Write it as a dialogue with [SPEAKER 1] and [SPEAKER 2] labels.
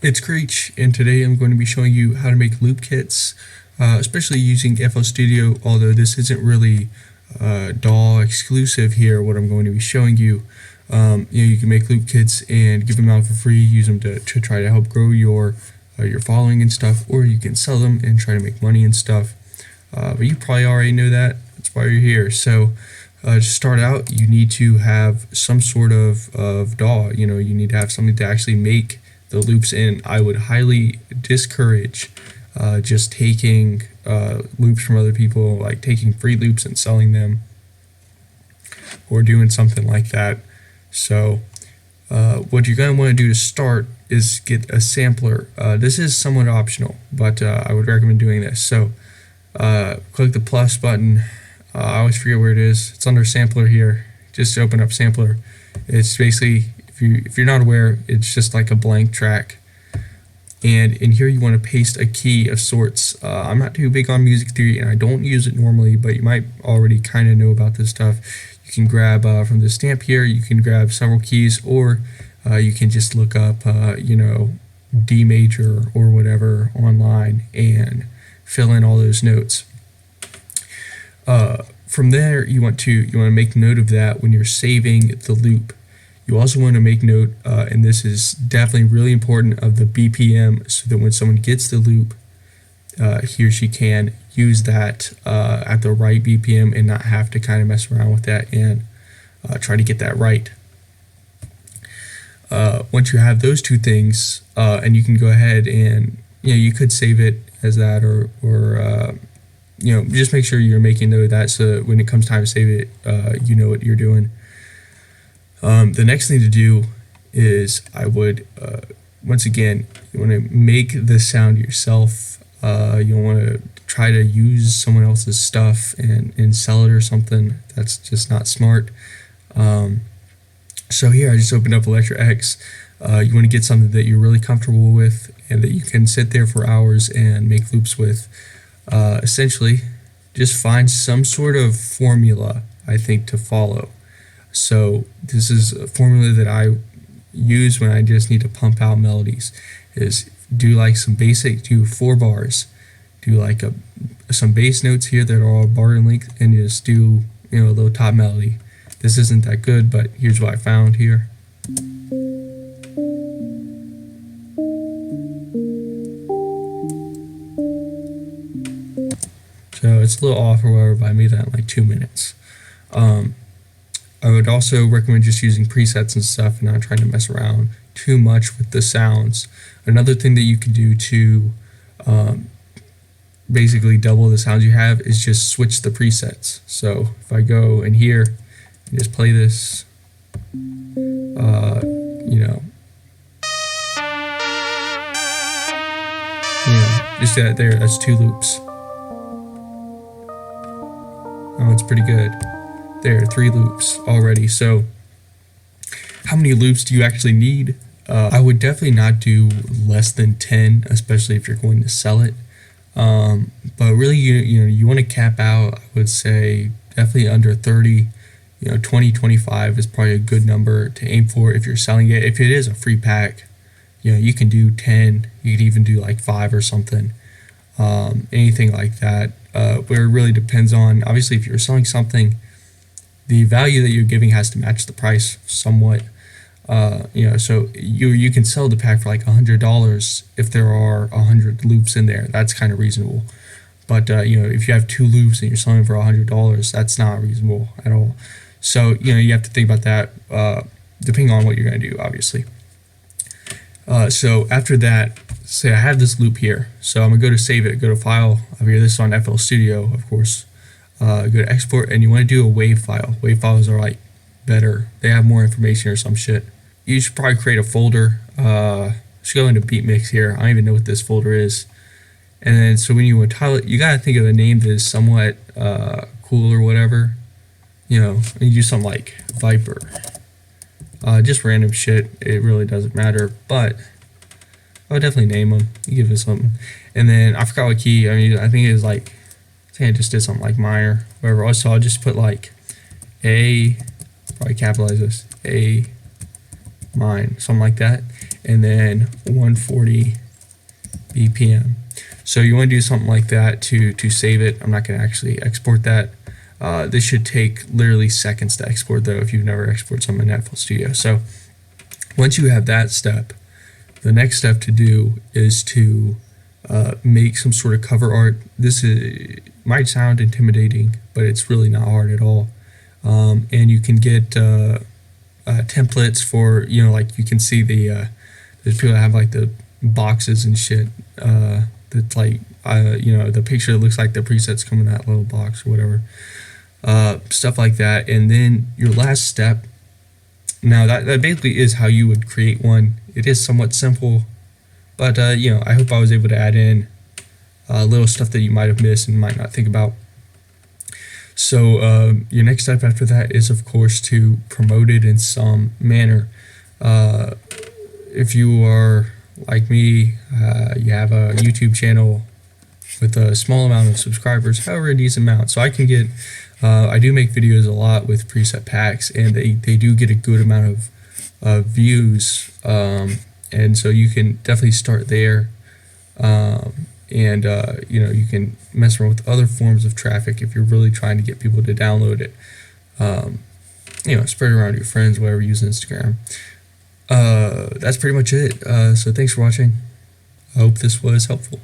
[SPEAKER 1] It's Creech, and today I'm going to be showing you how to make loop kits, especially using FL Studio, although this isn't really DAW exclusive here. What I'm going to be showing you, you can make loop kits and give them out for free, use them to try to help grow your following and stuff, or you can sell them and try to make money and stuff. But you probably already know that. That's why you're here. So to start out, you need to have some sort of DAW. You need to have something to actually make the loops in. I would highly discourage just taking loops from other people, like taking free loops and selling them, or doing something like that. So what you're going to want to do to start is get a sampler. This is somewhat optional, but I would recommend doing this. So click the plus button. I always forget where it is. It's under sampler here. Just open up sampler. It's basically, if you're not aware, it's just like a blank track, and in here you want to paste a key of sorts. I'm not too big on music theory and I don't use it normally, but you might already kind of know about this stuff. You can grab from the stamp here, you can grab several keys, or you can just look up D major or whatever online and fill in all those notes. From there you want to make note of that when you're saving the loop. You also want to make note, and this is definitely really important, of the BPM, so that when someone gets the loop, he or she can use that at the right BPM and not have to kind of mess around with that and try to get that right. Once you have those two things, and you can go ahead and you could save it as that, or just make sure you're making note of that, so that when it comes time to save it, you know what you're doing. The next thing to do is once again, you want to make the sound yourself. You don't want to try to use someone else's stuff and sell it or something. That's just not smart. So here I just opened up Electra X. You want to get something that you're really comfortable with and that you can sit there for hours and make loops with. Essentially, just find some sort of formula, I think, to follow. So this is a formula that I use when I just need to pump out melodies. Is do like some basic, do 4 bars, do like some bass notes here that are all bar in length, and just do a little top melody. This isn't that good, but here's what I found here. So it's a little off or whatever, but I made that in like 2 minutes. I would also recommend just using presets and stuff and not trying to mess around too much with the sounds. Another thing that you can do to basically double the sounds you have is just switch the presets. So if I go in here and just play this, just that there, that's 2 loops. Oh, it's pretty good. There, 3 loops already. So how many loops do you actually need? I would definitely not do less than 10, especially if you're going to sell it. But really, you want to cap out, I would say, definitely under 30. 20, 25 is probably a good number to aim for if you're selling it. If it is a free pack, you can do 10. You could even do like 5 or something. Anything like that. Where it really depends on, obviously, if you're selling something, the value that you're giving has to match the price somewhat. So you can sell the pack for like $100 if there are 100 loops in there. That's kind of reasonable. But if you have 2 loops and you're selling for $100, that's not reasonable at all. So you have to think about that, depending on what you're going to do, obviously. So after that, say I have this loop here. So I'm gonna go to save it. Go to File. Over here, this is on FL Studio, of course. Go to Export, and you want to do a WAV file. WAV files are like better. They have more information or some shit. You should probably create a folder. Just go into Beat Mix here. I don't even know what this folder is. And then so when you would title it, you gotta think of a name that is somewhat cool or whatever. And you do something like Viper. Just random shit. It really doesn't matter, but I would definitely name them. You give it something. And then I forgot what key. I think it was like, I just did something like minor, whatever. So I'll just put like A, probably capitalize this, A mine, something like that, and then 140 BPM. So you want to do something like that to save it. I'm not going to actually export that. This should take literally seconds to export though if you've never exported something in FL Studio. So once you have that step, the next step to do is to make some sort of cover art. This might sound intimidating, but it's really not hard at all. And you can get templates for, you know, like you can see there's people that have like the boxes and shit that's like, you know, the picture that looks like the presets come in that little box or whatever. Stuff like that. And then your last step, now that basically is how you would create one. It is somewhat simple, but you know, I hope I was able to add in little stuff that you might have missed and might not think about. So your next step after that is, of course, to promote it in some manner. If you are like me, you have a YouTube channel with a small amount of subscribers, however a decent amount. So I can get, I do make videos a lot with preset packs, and they do get a good amount of views. And so you can definitely start there. And you know, you can mess around with other forms of traffic if you're really trying to get people to download it. You know, spread it around to your friends, whatever, use Instagram. That's pretty much it. So thanks for watching. I hope this was helpful.